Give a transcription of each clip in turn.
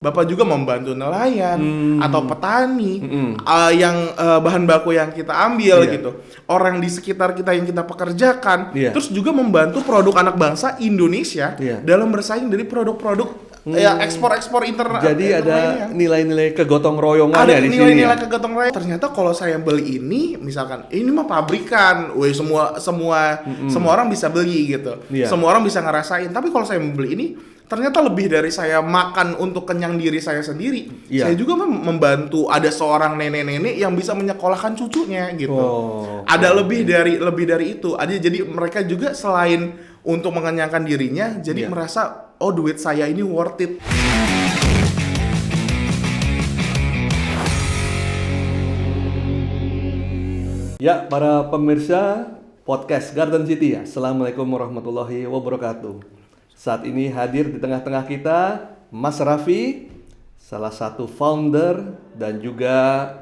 Bapak juga membantu nelayan atau petani yang bahan baku yang kita ambil gitu. Orang di sekitar kita yang kita pekerjakan, terus juga membantu produk anak bangsa Indonesia dalam bersaing dari produk-produk ekspor internasional. Jadi ada nilai-nilai kegotong royongan ada ya di sini. Ada nilai-nilai kegotong royongan. Ternyata kalau saya beli ini, misalkan ini mah pabrikan, semua orang bisa beli gitu. Semua orang bisa ngerasain. Tapi kalau saya membeli ini, ternyata lebih dari saya makan untuk kenyang diri saya sendiri. Saya juga membantu ada seorang nenek-nenek yang bisa menyekolahkan cucunya gitu. Ada lebih dari itu. Jadi mereka juga selain untuk mengenyangkan dirinya, jadi merasa oh duit saya ini worth it. Ya, para pemirsa podcast Garden City, Assalamualaikum warahmatullahi wabarakatuh. Saat ini hadir di tengah-tengah kita Mas Raffi, salah satu founder dan juga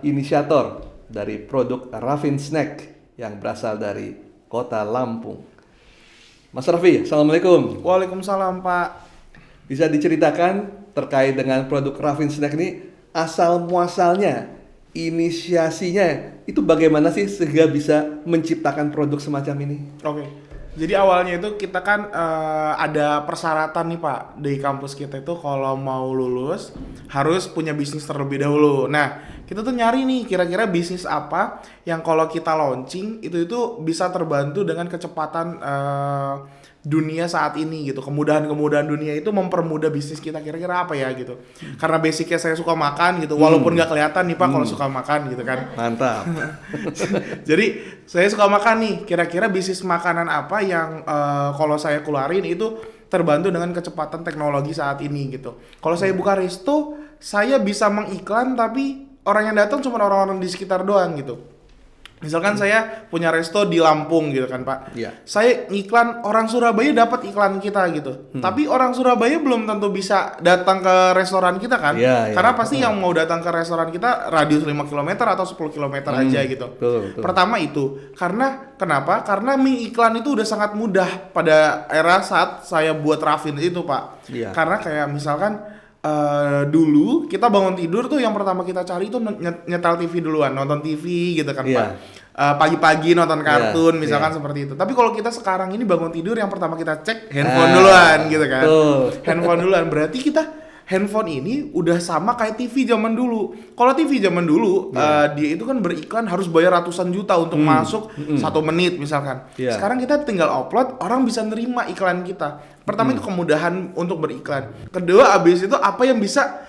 inisiator dari produk Raffin Snack yang berasal dari kota Lampung. Mas Raffi, Assalamualaikum. Waalaikumsalam, Pak. Bisa diceritakan terkait dengan produk Raffin Snack ini, asal muasalnya, inisiasinya, itu bagaimana sih sehingga bisa menciptakan produk semacam ini? Oke. Jadi awalnya itu kita kan ada persyaratan nih Pak, di kampus kita itu kalau mau lulus harus punya bisnis terlebih dahulu. Nah, kita tuh nyari nih kira-kira bisnis apa yang kalau kita launching itu bisa terbantu dengan kecepatan dunia saat ini gitu. Kemudahan-kemudahan dunia itu mempermudah bisnis kita, kira-kira apa ya gitu. Karena basicnya saya suka makan gitu, walaupun nggak kelihatan nih Pak kalau suka makan gitu kan. Mantap. Jadi saya suka makan nih, kira-kira bisnis makanan apa yang kalau saya keluarin itu terbantu dengan kecepatan teknologi saat ini gitu. Kalau saya buka resto, saya bisa mengiklan tapi orang yang datang cuma orang-orang di sekitar doang gitu. Misalkan saya punya resto di Lampung gitu kan Pak. Saya ngiklan, orang Surabaya dapat iklan kita gitu. Tapi orang Surabaya belum tentu bisa datang ke restoran kita kan. Karena pasti yang mau datang ke restoran kita radius 5 km atau 10 km aja gitu. Betul. Pertama itu. Kenapa? Karena mengiklan itu udah sangat mudah pada era saat saya buat Raffin itu Pak. Karena kayak misalkan dulu kita bangun tidur tuh yang pertama kita cari itu nyetel TV duluan, nonton TV gitu kan Pak. Pagi-pagi nonton kartun misalkan seperti itu. Tapi kalau kita sekarang ini bangun tidur yang pertama kita cek handphone duluan gitu kan. Handphone duluan, berarti kita handphone ini udah sama kayak TV zaman dulu. Kalau TV zaman dulu dia itu kan beriklan harus bayar ratusan juta untuk masuk 1 menit misalkan. Sekarang kita tinggal upload, orang bisa nerima iklan kita. Pertama itu kemudahan untuk beriklan. Kedua abis itu apa yang bisa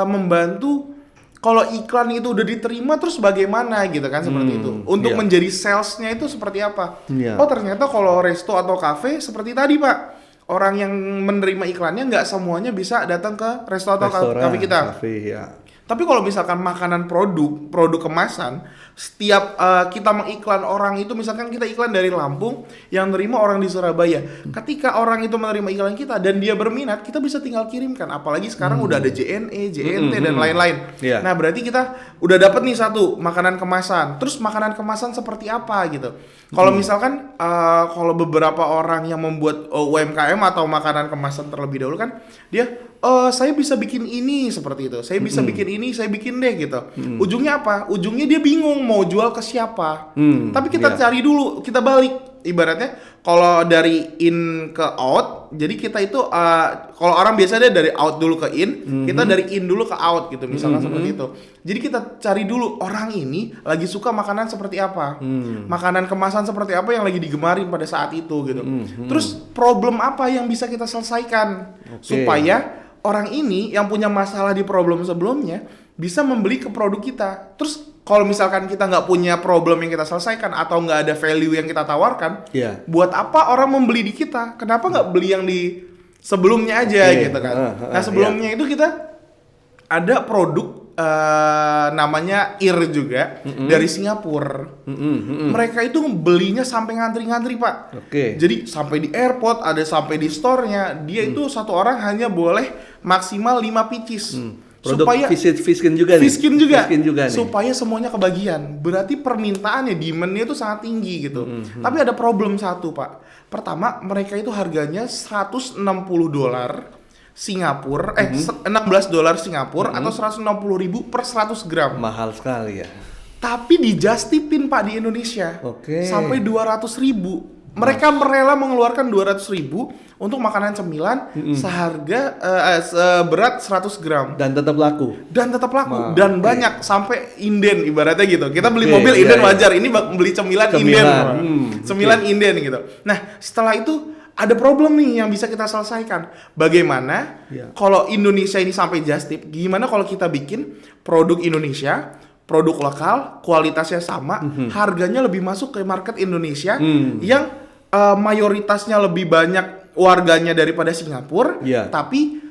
membantu kalau iklan itu udah diterima terus bagaimana gitu kan seperti itu. Untuk menjadi salesnya itu seperti apa. Oh ternyata kalau resto atau cafe seperti tadi Pak. Orang yang menerima iklannya nggak semuanya bisa datang ke resto atau kafe kita. Tapi kalau misalkan makanan produk kemasan, setiap kita mengiklan orang itu, misalkan kita iklan dari Lampung, yang nerima orang di Surabaya. Ketika orang itu menerima iklan kita dan dia berminat, kita bisa tinggal kirimkan. Apalagi sekarang udah ada JNE, JNT dan lain-lain. Nah berarti kita udah dapat nih satu makanan kemasan. Terus makanan kemasan seperti apa gitu? Kalau misalkan kalau beberapa orang yang membuat UMKM atau makanan kemasan terlebih dahulu kan, dia saya bisa bikin ini seperti itu. Saya bisa bikin ini, saya bikin deh gitu. Ujungnya apa? Ujungnya dia bingung mau jual ke siapa. Tapi kita cari dulu, kita balik. Ibaratnya kalau dari in ke out, jadi kita itu kalau orang biasanya dari out dulu ke in, kita dari in dulu ke out gitu, misalnya seperti itu. Jadi kita cari dulu orang ini lagi suka makanan seperti apa, makanan kemasan seperti apa yang lagi digemarin pada saat itu gitu. Terus problem apa yang bisa kita selesaikan supaya orang ini yang punya masalah di problem sebelumnya bisa membeli ke produk kita. Terus kalau misalkan kita nggak punya problem yang kita selesaikan atau nggak ada value yang kita tawarkan, buat apa orang membeli di kita? Kenapa nggak beli yang di sebelumnya aja gitu kan? Nah sebelumnya itu kita ada produk namanya IR juga dari Singapura. Mereka itu belinya sampai ngantri-ngantri Pak. Jadi sampai di airport, ada sampai di store-nya. Dia itu satu orang hanya boleh maksimal 5 pieces. Supaya Fiskin juga nih. Supaya semuanya kebagian. Berarti permintaannya, demand-nya itu sangat tinggi gitu. Tapi ada problem satu Pak. Pertama, mereka itu harganya $160 Singapura, $16 Singapura atau 160.000 per 100 gram. Mahal sekali ya. Tapi di just tipin Pak di Indonesia. Sampai 200.000. Mereka rela mengeluarkan 200.000 untuk makanan cemilan seharga seberat 100 gram. Dan tetap laku. Dan banyak sampai inden ibaratnya gitu. Kita beli mobil inden wajar, ini beli cemilan inden. Cemilan inden gitu. Nah, setelah itu ada problem nih yang bisa kita selesaikan. Bagaimana kalau Indonesia ini sampai just tip, gimana kalau kita bikin produk Indonesia, produk lokal, kualitasnya sama, harganya lebih masuk ke market Indonesia yang mayoritasnya lebih banyak warganya daripada Singapura, tapi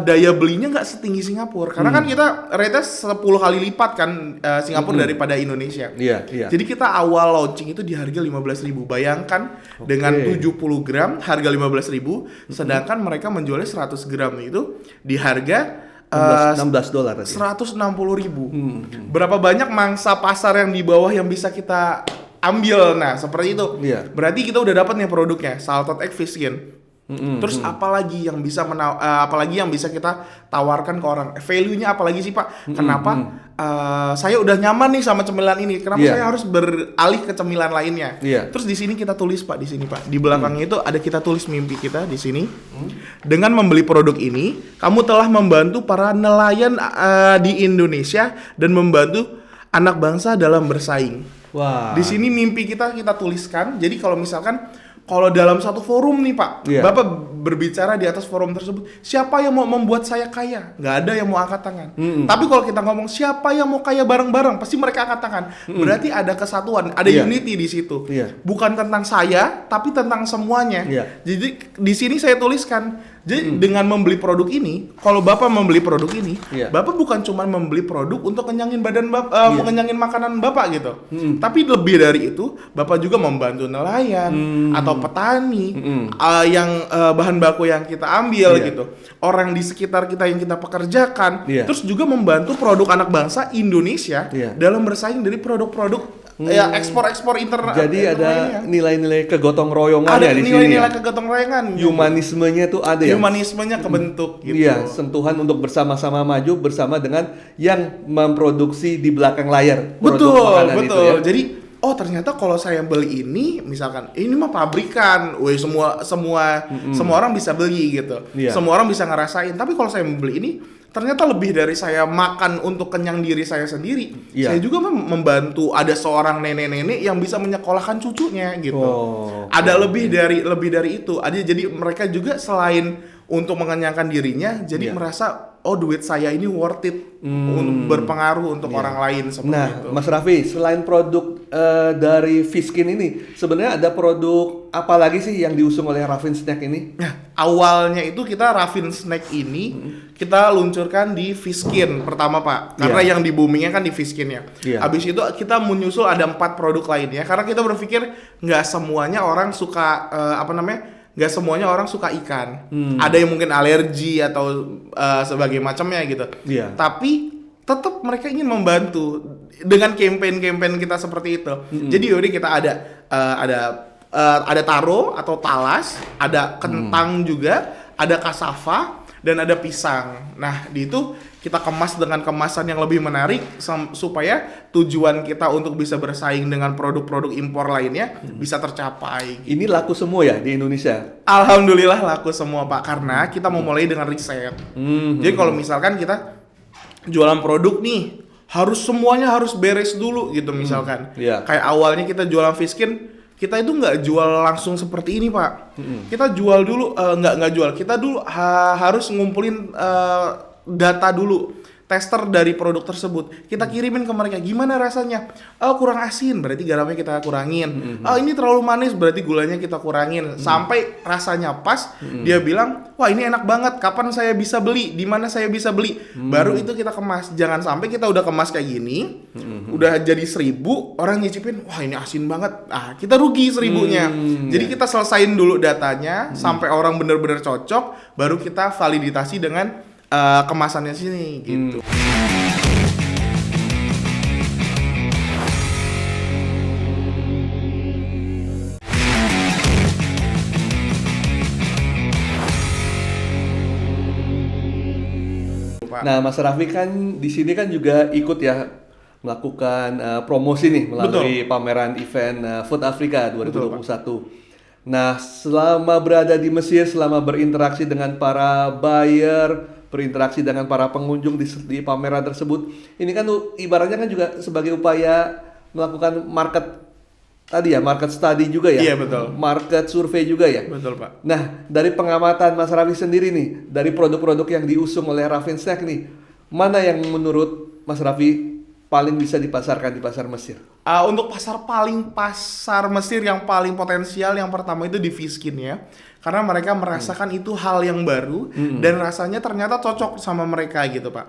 daya belinya nggak setinggi Singapura. Karena kan kita rate 10 kali lipat kan Singapura daripada Indonesia. Jadi kita awal launching itu di harga 15.000. Bayangkan dengan 70 gram harga 15.000, sedangkan mereka menjualnya 100 gram itu di harga $16 $160.000. Berapa banyak mangsa pasar yang di bawah yang bisa kita ambil? Nah, seperti itu. Berarti kita udah dapat nih produknya, salted egg fish skin. Terus apalagi yang bisa kita tawarkan ke orang? Value-nya apalagi sih Pak? Kenapa saya udah nyaman nih sama cemilan ini? Kenapa saya harus beralih ke cemilan lainnya? Terus di sini kita tulis Pak, di sini Pak. Di belakangnya itu ada kita tulis mimpi kita di sini. Dengan membeli produk ini, kamu telah membantu para nelayan di Indonesia dan membantu anak bangsa dalam bersaing. Di sini mimpi kita tuliskan. Jadi kalau misalkan dalam satu forum nih Pak, Bapak berbicara di atas forum tersebut, siapa yang mau membuat saya kaya? Nggak ada yang mau angkat tangan. Tapi kalau kita ngomong siapa yang mau kaya bareng-bareng, pasti mereka angkat tangan. Berarti ada kesatuan, ada unity di situ. Bukan tentang saya, tapi tentang semuanya. Jadi di sini saya tuliskan, jadi dengan membeli produk ini, kalau Bapak membeli produk ini, Bapak bukan cuma membeli produk untuk kenyangin badan Bapak, mengenyangin makanan Bapak gitu. Tapi lebih dari itu, Bapak juga membantu nelayan atau petani yang bahan baku yang kita ambil gitu. Orang di sekitar kita yang kita pekerjakan, terus juga membantu produk anak bangsa Indonesia dalam bersaing dari produk-produk ekspor internasional. Jadi ada nilai-nilai kegotong royongan ya di sini. Ada nilai-nilai kegotong royongan. Humanismenya tuh ada ya. Humanismenya kebentuk gitu. Iya, sentuhan untuk bersama-sama maju bersama dengan yang memproduksi di belakang layar. Betul. Itu, ya. Jadi ternyata kalau saya beli ini, misalkan ini mah pabrikan, semua orang bisa beli gitu. Semua orang bisa ngerasain. Tapi kalau saya beli ini, ternyata lebih dari saya makan untuk kenyang diri saya sendiri. Saya juga membantu ada seorang nenek-nenek yang bisa menyekolahkan cucunya gitu. Ada lebih dari itu. Jadi mereka juga selain untuk mengenyangkan dirinya, jadi merasa duit saya ini worth it untuk berpengaruh untuk orang lain seperti itu. Mas Raffi, selain produk dari Fishkin ini, sebenarnya ada produk apa lagi sih yang diusung oleh Raffin Snack ini? Awalnya itu kita Raffin Snack ini kita luncurkan di Fishkin pertama Pak, karena yang di boomingnya kan di Fishkin ya. Habis itu kita menyusul ada 4 produk lainnya, karena kita berpikir nggak semuanya orang suka nggak semuanya orang suka ikan. Ada yang mungkin alergi atau sebagai macamnya gitu. Tapi tetap mereka ingin membantu dengan campaign kita seperti itu. Jadi yaudah kita ada taro atau talas, ada kentang juga, ada kasava dan ada pisang. Nah, di itu kita kemas dengan kemasan yang lebih menarik supaya tujuan kita untuk bisa bersaing dengan produk-produk impor lainnya bisa tercapai. Ini laku semua ya di Indonesia? Alhamdulillah laku semua Pak, karena kita mau mulai dengan riset. Jadi kalau misalkan kita jualan produk nih, semuanya harus beres dulu gitu misalkan. Kayak awalnya kita jualan Fishkin, kita itu nggak jual langsung seperti ini Pak. Kita jual dulu, nggak jual. Kita dulu harus ngumpulin data dulu, tester dari produk tersebut. Kita kirimin ke mereka, gimana rasanya? Kurang asin, berarti garamnya kita kurangin. Ini terlalu manis, berarti gulanya kita kurangin. Sampai rasanya pas, dia bilang, wah ini enak banget, kapan saya bisa beli? Di mana saya bisa beli? Baru itu kita kemas. Jangan sampai kita udah kemas kayak gini, udah jadi 1.000, orang nyicipin, wah ini asin banget. Kita rugi 1.000-nya. Jadi kita selesain dulu datanya, sampai orang bener-bener cocok, baru kita validasi dengan kemasannya sini gitu. Pak. Nah, Mas Raffi kan di sini kan juga ikut ya melakukan promosi nih melalui pameran event Food Africa 2021. Nah, selama berada di Mesir, selama berinteraksi dengan para buyer, berinteraksi dengan para pengunjung di pameran tersebut, ini kan ibaratnya kan juga sebagai upaya melakukan market study juga ya. Iya, betul. Market survei juga ya. Betul, Pak. Nah, dari pengamatan Mas Raffi sendiri nih, dari produk-produk yang diusung oleh Raffin Snack nih, mana yang menurut Mas Raffi paling bisa dipasarkan di pasar Mesir? Untuk pasar Mesir yang paling potensial yang pertama itu di Fishkin ya. Karena mereka merasakan itu hal yang baru dan rasanya ternyata cocok sama mereka gitu, Pak.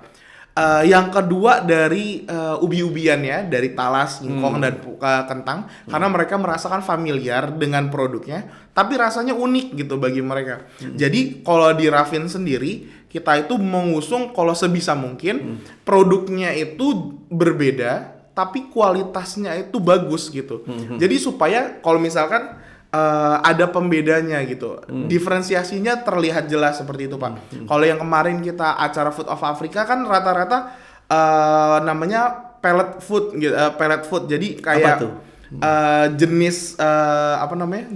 Yang kedua dari ubi-ubian ya, dari talas, singkong dan kentang, karena mereka merasakan familiar dengan produknya, tapi rasanya unik gitu bagi mereka. Jadi kalau di Raffin sendiri kita itu mengusung kalau sebisa mungkin produknya itu berbeda, tapi kualitasnya itu bagus gitu. Jadi supaya kalau misalkan ada pembedanya gitu, diferensiasinya terlihat jelas seperti itu, Pak. Kalau yang kemarin kita acara Food of Africa kan rata-rata namanya pellet food gitu, pellet food. Jadi kayak jenis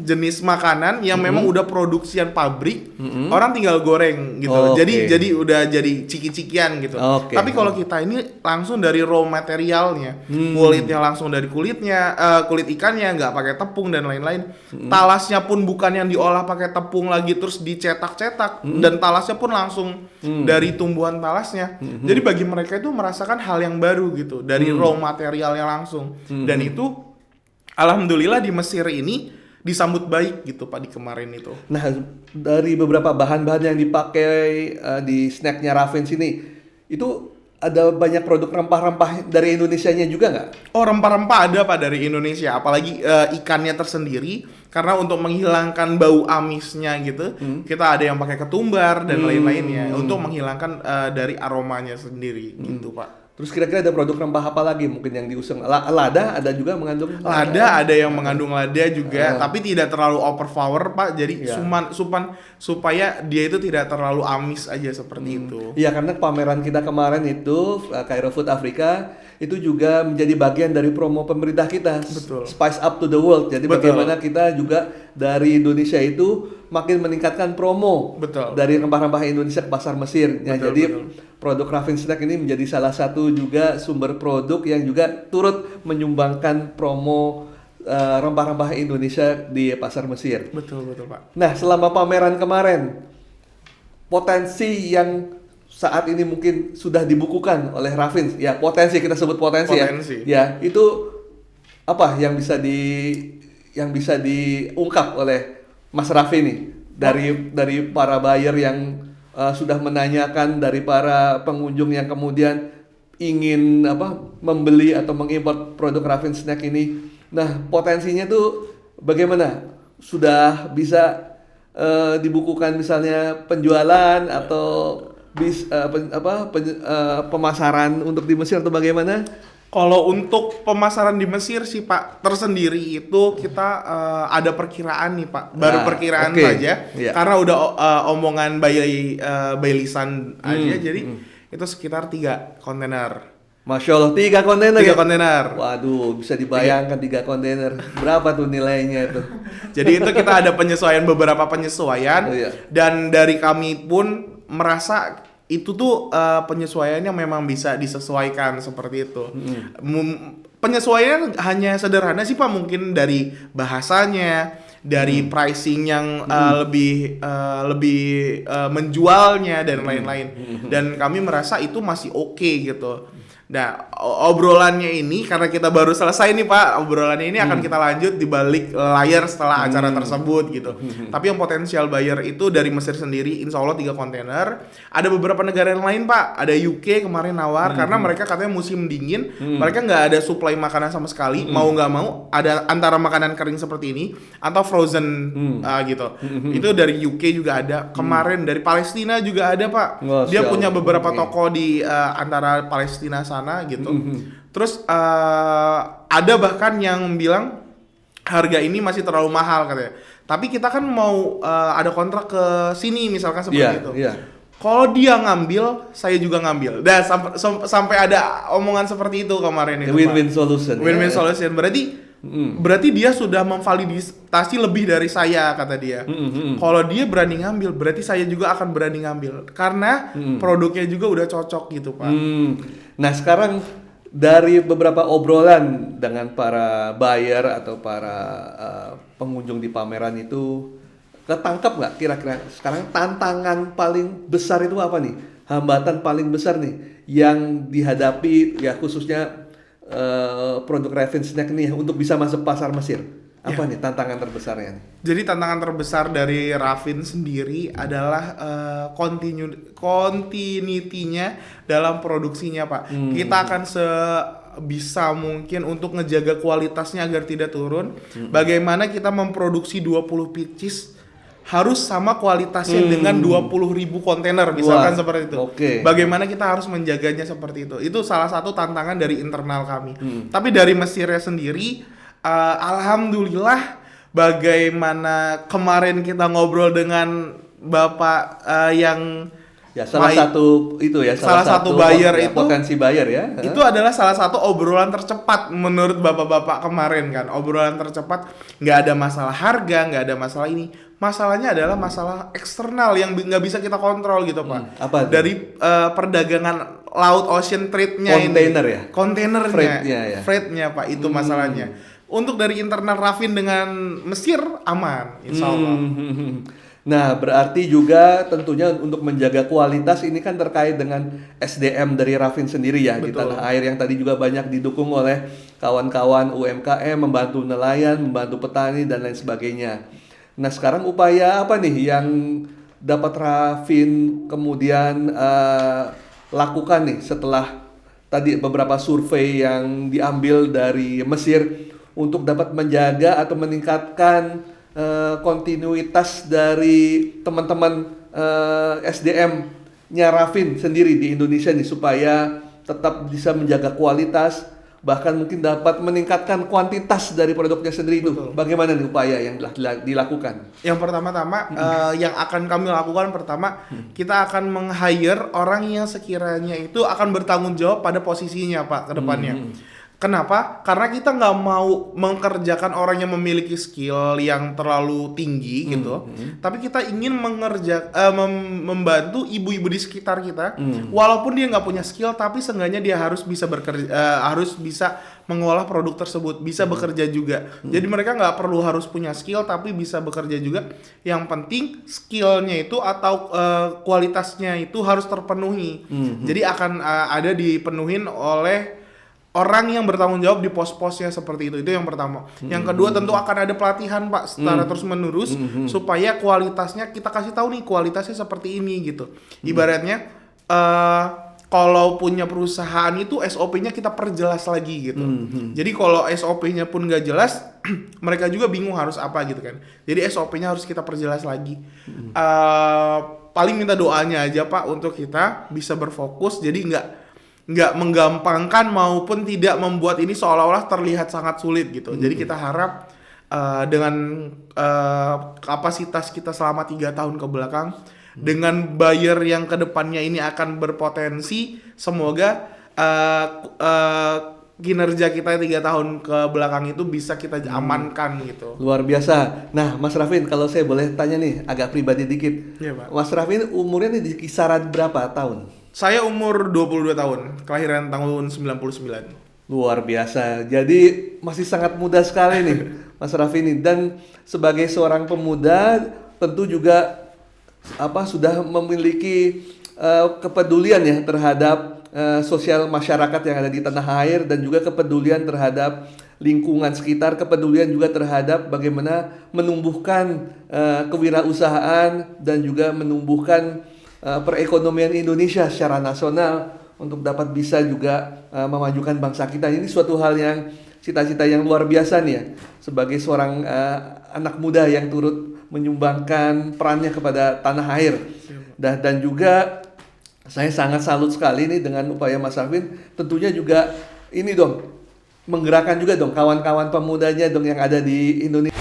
jenis makanan yang memang udah produksian pabrik, orang tinggal goreng gitu. Jadi udah jadi ciki-cikian gitu. Tapi kalau kita ini langsung dari raw materialnya, kulitnya langsung dari kulitnya, kulit ikannya nggak pakai tepung dan lain-lain. Talasnya pun bukan yang diolah pakai tepung lagi terus dicetak-cetak, dan talasnya pun langsung dari tumbuhan talasnya. Jadi bagi mereka itu merasakan hal yang baru gitu dari raw materialnya langsung. Dan itu alhamdulillah di Mesir ini disambut baik gitu Pak di kemarin itu. Nah, dari beberapa bahan-bahan yang dipakai di snacknya Raffin sini, itu ada banyak produk rempah-rempah dari Indonesianya juga nggak? Oh, rempah-rempah ada Pak dari Indonesia, apalagi ikannya tersendiri. Karena untuk menghilangkan bau amisnya gitu, kita ada yang pakai ketumbar dan lain-lainnya untuk menghilangkan dari aromanya sendiri gitu Pak. Terus kira-kira ada produk rempah apa lagi mungkin yang diusung? Lada ada juga mengandung? Lada ada yang mengandung lada juga, tapi tidak terlalu overpower Pak. Jadi supaya dia itu tidak terlalu amis aja seperti itu. Iya, karena pameran kita kemarin itu Cairo Food Africa itu juga menjadi bagian dari promo pemerintah kita. Betul. Spice Up to the World. Jadi bagaimana kita juga dari Indonesia itu makin meningkatkan promo dari rempah-rempah Indonesia ke pasar Mesir. Jadi produk Raffin Snack ini menjadi salah satu juga sumber produk yang juga turut menyumbangkan promo rempah-rempah Indonesia di pasar Mesir. Betul Pak. Nah, selama pameran kemarin, potensi yang saat ini mungkin sudah dibukukan oleh Raffin, ya potensi kita sebut potensi. Ya, itu apa yang bisa diungkap oleh Mas Raffi nih dari para buyer yang sudah menanyakan, dari para pengunjung yang kemudian ingin membeli atau mengimport produk Raffin Snack ini. Nah, potensinya tuh bagaimana? Sudah bisa dibukukan misalnya penjualan atau pemasaran untuk di Mesir atau bagaimana? Kalau untuk pemasaran di Mesir sih Pak tersendiri itu kita ada perkiraan nih Pak, baru perkiraan saja, karena udah omongan by lisan aja, jadi itu sekitar 3 kontainer. Masya Allah, 3 kontainer. 3 kontainer. Waduh, bisa dibayangkan 3 kontainer. Berapa tuh nilainya itu? Jadi itu kita ada beberapa penyesuaian, dan dari kami pun merasa itu tuh penyesuaiannya memang bisa disesuaikan seperti itu. Penyesuaian hanya sederhana sih Pak, mungkin dari bahasanya, dari pricing yang lebih menjualnya dan lain-lain. Dan kami merasa itu masih oke gitu. Nah, obrolannya ini karena kita baru selesai nih Pak, obrolannya ini akan kita lanjut di balik layar setelah acara tersebut gitu. Tapi yang potensial buyer itu dari Mesir sendiri, insya Allah 3 kontainer. Ada beberapa negara yang lain Pak, ada UK kemarin nawar karena mereka katanya musim dingin, mereka nggak ada supply makanan sama sekali. Mau nggak mau ada antara makanan kering seperti ini atau frozen gitu. Itu dari UK juga ada. Kemarin dari Palestina juga ada Pak. Dia punya beberapa toko di antara Palestina sana gitu. Terus ada bahkan yang bilang harga ini masih terlalu mahal katanya. Tapi kita kan mau ada kontrak ke sini misalkan seperti itu. Kalau dia ngambil, saya juga ngambil. Dan sampai ada omongan seperti itu kemarin itu. Win-win solution. Win-win solution. Berarti dia sudah memvalidasi lebih dari saya, kata dia. Kalau dia berani ngambil, berarti saya juga akan berani ngambil. Karena produknya juga udah cocok gitu, Pak. Nah, sekarang dari beberapa obrolan dengan para buyer atau para pengunjung di pameran itu, ketangkap nggak kira-kira sekarang tantangan paling besar itu apa nih? Hambatan paling besar nih yang dihadapi ya khususnya produk Raffin Snack nih untuk bisa masuk pasar Mesir. Apa nih tantangan terbesarnya nih? Jadi tantangan terbesar dari Raffin sendiri adalah continuity-nya dalam produksinya, Pak. Kita akan sebisa mungkin untuk ngejaga kualitasnya agar tidak turun. Bagaimana kita memproduksi 20 pieces harus sama kualitasnya dengan 20.000 kontainer misalkan. Wah, seperti itu. Bagaimana kita harus menjaganya seperti itu. Itu salah satu tantangan dari internal kami. Tapi dari Mesirnya sendiri, alhamdulillah, bagaimana kemarin kita ngobrol dengan Bapak yang salah satu buyer itu potensi buyer ya. Itu adalah salah satu obrolan tercepat menurut bapak-bapak kemarin kan. Obrolan tercepat, nggak ada masalah harga, nggak ada masalah ini. Masalahnya adalah masalah eksternal yang nggak bisa kita kontrol gitu, Pak. Apa itu? Dari perdagangan laut ocean trade-nya kontainernya, freight-nya, Pak, itu masalahnya. Untuk dari internal Raffin dengan Mesir aman, insya Allah. Nah, berarti juga tentunya untuk menjaga kualitas ini kan terkait dengan SDM dari Raffin sendiri ya. Betul. Di tanah air yang tadi juga banyak didukung oleh kawan-kawan UMKM, membantu nelayan, membantu petani dan lain sebagainya. Nah, sekarang upaya apa nih yang dapat Raffin kemudian lakukan nih setelah tadi beberapa survei yang diambil dari Mesir untuk dapat menjaga atau meningkatkan kontinuitas dari teman-teman SDM-nya Raffin sendiri di Indonesia nih supaya tetap bisa menjaga kualitas, bahkan mungkin dapat meningkatkan kuantitas dari produknya sendiri. Itu bagaimana nih upaya yang dilakukan? Yang pertama-tama yang akan kami lakukan kita akan meng-hire orang yang sekiranya itu akan bertanggung jawab pada posisinya, Pak, ke depannya. Kenapa? Karena kita nggak mau mengerjakan orang yang memiliki skill yang terlalu tinggi gitu, tapi kita ingin membantu ibu-ibu di sekitar kita, walaupun dia nggak punya skill, tapi seenggaknya dia harus bisa bekerja, harus bisa mengolah produk tersebut, bisa bekerja juga. Jadi mereka nggak perlu harus punya skill, tapi bisa bekerja juga. Yang penting skillnya itu atau kualitasnya itu harus terpenuhi. Jadi akan ada dipenuhin oleh orang yang bertanggung jawab di pos-posnya seperti itu. Itu yang pertama. Yang kedua tentu akan ada pelatihan, Pak, secara terus-menerus supaya kualitasnya kita kasih tahu nih kualitasnya seperti ini gitu. Ibaratnya kalau punya perusahaan itu SOP-nya kita perjelas lagi gitu. Jadi kalau SOP-nya pun nggak jelas, mereka juga bingung harus apa gitu kan. Jadi SOP-nya harus kita perjelas lagi. Paling minta doanya aja, Pak, untuk kita bisa berfokus. Jadi nggak menggampangkan maupun tidak membuat ini seolah-olah terlihat sangat sulit gitu. Jadi kita harap dengan kapasitas kita selama 3 tahun ke belakang, dengan buyer yang kedepannya ini akan berpotensi, semoga kinerja kita 3 tahun ke belakang itu bisa kita amankan gitu. Luar biasa. Nah, Mas Raffin, kalau saya boleh tanya nih agak pribadi dikit. Iya, Pak. Mas Raffin umurnya nih di kisaran berapa tahun? Saya umur 22 tahun, kelahiran tahun 99. Luar biasa. Jadi masih sangat muda sekali nih Mas Raffin ini. Dan sebagai seorang pemuda tentu juga sudah memiliki kepedulian ya terhadap sosial masyarakat yang ada di tanah air, dan juga kepedulian terhadap lingkungan sekitar, kepedulian juga terhadap bagaimana menumbuhkan kewirausahaan dan juga menumbuhkan perekonomian Indonesia secara nasional untuk dapat bisa juga memajukan bangsa kita. Ini suatu hal yang cita-cita yang luar biasa nih ya, sebagai seorang anak muda yang turut menyumbangkan perannya kepada tanah air. Dan juga saya sangat salut sekali nih dengan upaya Mas Raffin. Tentunya juga ini dong, menggerakkan juga dong kawan-kawan pemudanya dong yang ada di Indonesia.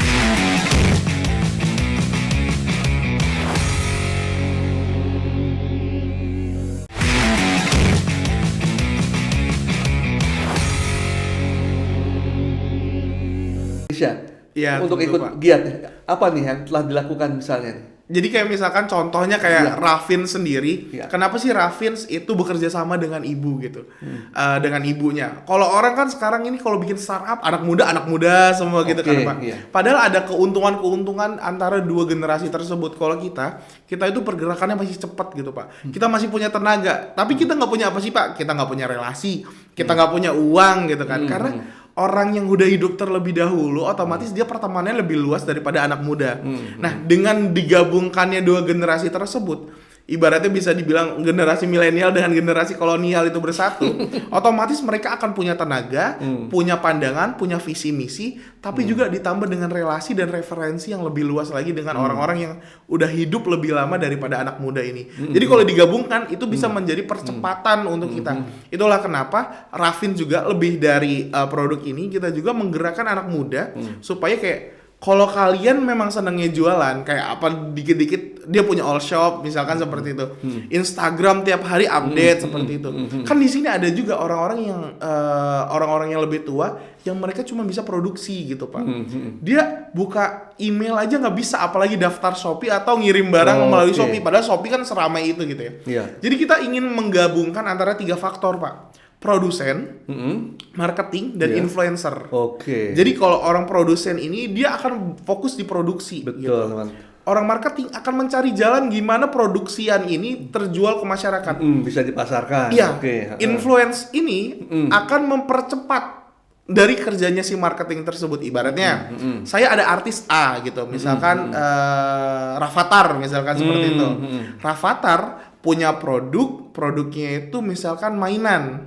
Indonesia Iya, untuk betul, ikut Pak. giat. Apa nih yang telah dilakukan misalnya nih? Jadi kayak misalkan contohnya kayak Raffins sendiri, kenapa sih Raffins itu bekerja sama dengan ibu gitu, dengan ibunya. Kalau orang kan sekarang ini kalau bikin startup anak muda semua gitu kan Pak. Padahal ada keuntungan antara dua generasi tersebut. Kalau kita itu pergerakannya masih cepat gitu Pak. Kita masih punya tenaga, tapi kita nggak punya apa sih Pak? Kita nggak punya relasi, kita nggak punya uang gitu kan. Karena orang yang udah hidup terlebih dahulu, otomatis dia pertemanannya lebih luas daripada anak muda. Nah, dengan digabungkannya dua generasi tersebut, ibaratnya bisa dibilang generasi milenial dengan generasi kolonial itu bersatu, otomatis mereka akan punya tenaga, punya pandangan, punya visi misi, tapi juga ditambah dengan relasi dan referensi yang lebih luas lagi dengan orang-orang yang udah hidup lebih lama daripada anak muda ini. Jadi kalau digabungkan itu bisa menjadi percepatan untuk kita. Itulah kenapa Raffin juga lebih dari produk ini, kita juga menggerakkan anak muda supaya kayak kalau kalian memang senangnya jualan kayak apa dikit-dikit dia punya all shop misalkan seperti itu, Instagram tiap hari update seperti itu. Kan di sini ada juga orang-orang yang lebih tua yang mereka cuma bisa produksi gitu Pak. Dia buka email aja nggak bisa, apalagi daftar Shopee atau ngirim barang melalui Shopee. Padahal Shopee kan seramai itu gitu ya. Jadi kita ingin menggabungkan antara 3 faktor Pak. Produsen, marketing, dan influencer. Jadi kalau orang produsen ini dia akan fokus di produksi. Betul, gitu. Orang marketing akan mencari jalan gimana produksian ini terjual ke masyarakat. Bisa dipasarkan. Iya. Influence ini akan mempercepat dari kerjanya si marketing tersebut. Ibaratnya, saya ada artis A gitu, misalkan Rafathar, misalkan seperti itu. Rafathar punya produknya itu misalkan mainan.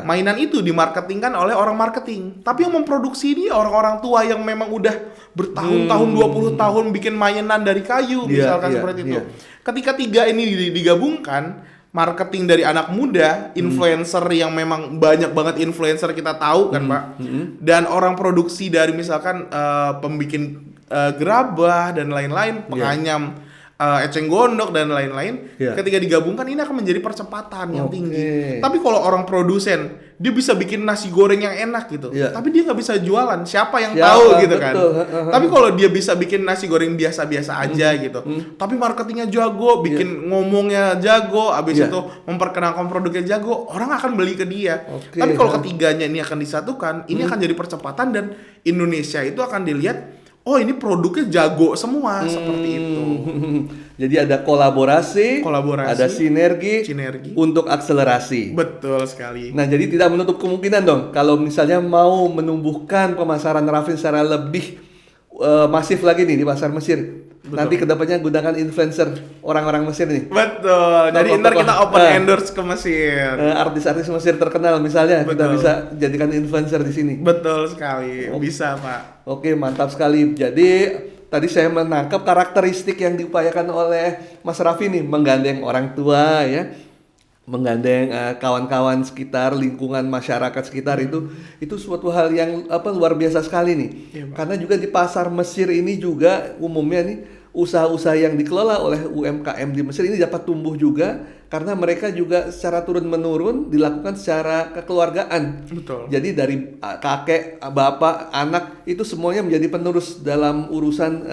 Mainan itu dimarketingkan oleh orang marketing. Tapi yang memproduksi dia orang-orang tua yang memang udah bertahun-tahun 20 tahun bikin mainan dari kayu misalkan seperti itu. Ketika 3 ini digabungkan, marketing dari anak muda, influencer yang memang banyak banget influencer kita tahu kan Pak. Dan orang produksi dari misalkan pembikin gerabah dan lain-lain, penganyam eceng gondok dan lain-lain, ketika digabungkan ini akan menjadi percepatan yang tinggi. Tapi kalau orang produsen, dia bisa bikin nasi goreng yang enak gitu, tapi dia nggak bisa jualan, siapa yang tahu gitu kan. Tapi kalau dia bisa bikin nasi goreng biasa-biasa aja gitu, tapi marketingnya jago, bikin ngomongnya jago, abis itu memperkenalkan produknya jago, orang akan beli ke dia. Tapi kalau ketiganya ini akan disatukan, ini akan jadi percepatan dan Indonesia itu akan dilihat, oh ini produknya jago semua, seperti itu. Jadi ada kolaborasi, ada sinergi untuk akselerasi. Betul sekali. Nah, jadi tidak menutup kemungkinan dong kalau misalnya mau menumbuhkan pemasaran Raffin secara lebih masif lagi nih di pasar Mesir. Nanti kedepannya gunakan influencer orang-orang Mesir nih. Betul. Jadi ntar kita open endorse ke Mesir. Artis-artis Mesir terkenal misalnya kita bisa jadikan influencer di sini. Betul sekali. Bisa Pak. Oke, mantap sekali. Jadi tadi saya menangkap karakteristik yang diupayakan oleh Mas Raffi nih, menggandeng orang tua ya, menggandeng kawan-kawan sekitar, lingkungan masyarakat sekitar, itu suatu hal yang luar biasa sekali nih. Karena juga di pasar Mesir ini juga umumnya nih usaha-usaha yang dikelola oleh UMKM di Mesir ini dapat tumbuh juga karena mereka juga secara turun-menurun dilakukan secara kekeluargaan. Betul. Jadi dari kakek, bapak, anak itu semuanya menjadi penerus dalam urusan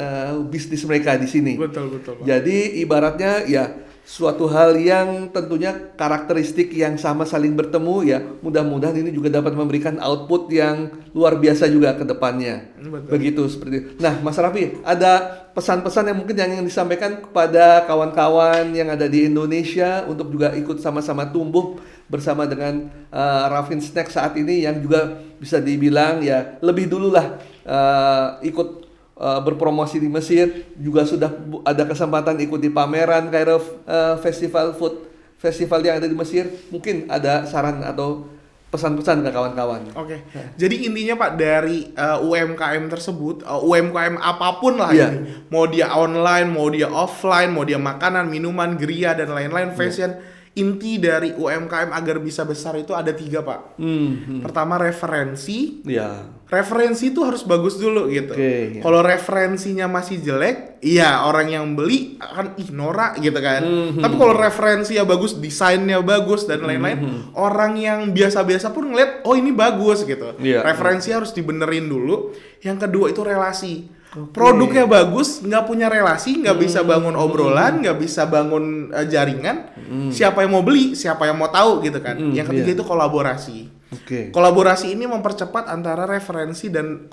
bisnis mereka di sini. Betul, Pak. Jadi ibaratnya ya suatu hal yang tentunya karakteristik yang sama saling bertemu ya, mudah-mudahan ini juga dapat memberikan output yang luar biasa juga ke depannya. Begitu seperti itu. Nah, Mas Raffi, ada pesan-pesan yang mungkin yang ingin disampaikan kepada kawan-kawan yang ada di Indonesia untuk juga ikut sama-sama tumbuh bersama dengan Raffin Snack saat ini yang juga bisa dibilang ya lebih dulu lah ikut berpromosi di Mesir, juga sudah ada kesempatan ikut di pameran Cairo Festival Food Festival yang ada di Mesir. Mungkin ada saran atau pesan-pesan ke kawan-kawan. Oke. Jadi intinya Pak, dari UMKM tersebut, UMKM apapun lah ini, mau dia online, mau dia offline, mau dia makanan, minuman, geria dan lain-lain, fashion, inti dari UMKM agar bisa besar itu ada 3 Pak. Pertama referensi. Ya. Referensi itu harus bagus dulu gitu. Oke, ya. Kalau referensinya masih jelek, iya orang yang beli akan norak gitu kan. Tapi kalau referensinya bagus, desainnya bagus dan lain-lain, orang yang biasa-biasa pun ngeliat, oh ini bagus gitu. Iya. Referensi harus dibenerin dulu. Yang kedua itu relasi. Produknya bagus, nggak punya relasi, nggak bisa bangun obrolan, nggak bisa bangun jaringan. Siapa yang mau beli, siapa yang mau tahu gitu kan. Yang ketiga itu kolaborasi. Kolaborasi ini mempercepat antara referensi dan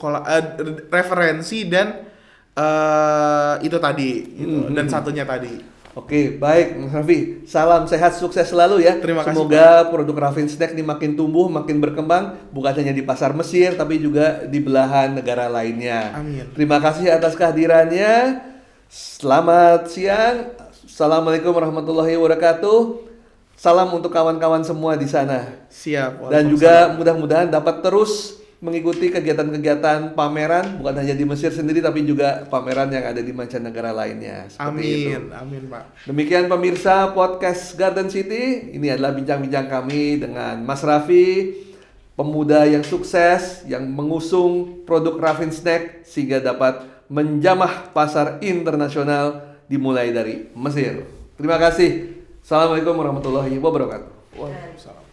itu tadi gitu. Dan satunya tadi. Oke, baik Mas Raffi. Salam sehat, sukses selalu ya. Terima kasih. Semoga produk Raffin Snack ini makin tumbuh, makin berkembang, bukan hanya di pasar Mesir tapi juga di belahan negara lainnya. Amin. Terima kasih atas kehadirannya. Selamat siang. Assalamualaikum warahmatullahi wabarakatuh. Salam untuk kawan-kawan semua di sana. Siap. Dan juga mudah-mudahan dapat terus mengikuti kegiatan-kegiatan pameran, bukan hanya di Mesir sendiri tapi juga pameran yang ada di mancanegara lainnya. Amin, amin Pak. Demikian pemirsa podcast Garden City. Ini adalah bincang-bincang kami dengan Mas Raffi, pemuda yang sukses yang mengusung produk Raffin Snack sehingga dapat menjamah pasar internasional dimulai dari Mesir. Terima kasih. Assalamualaikum warahmatullahi wabarakatuh. Waalaikumsalam.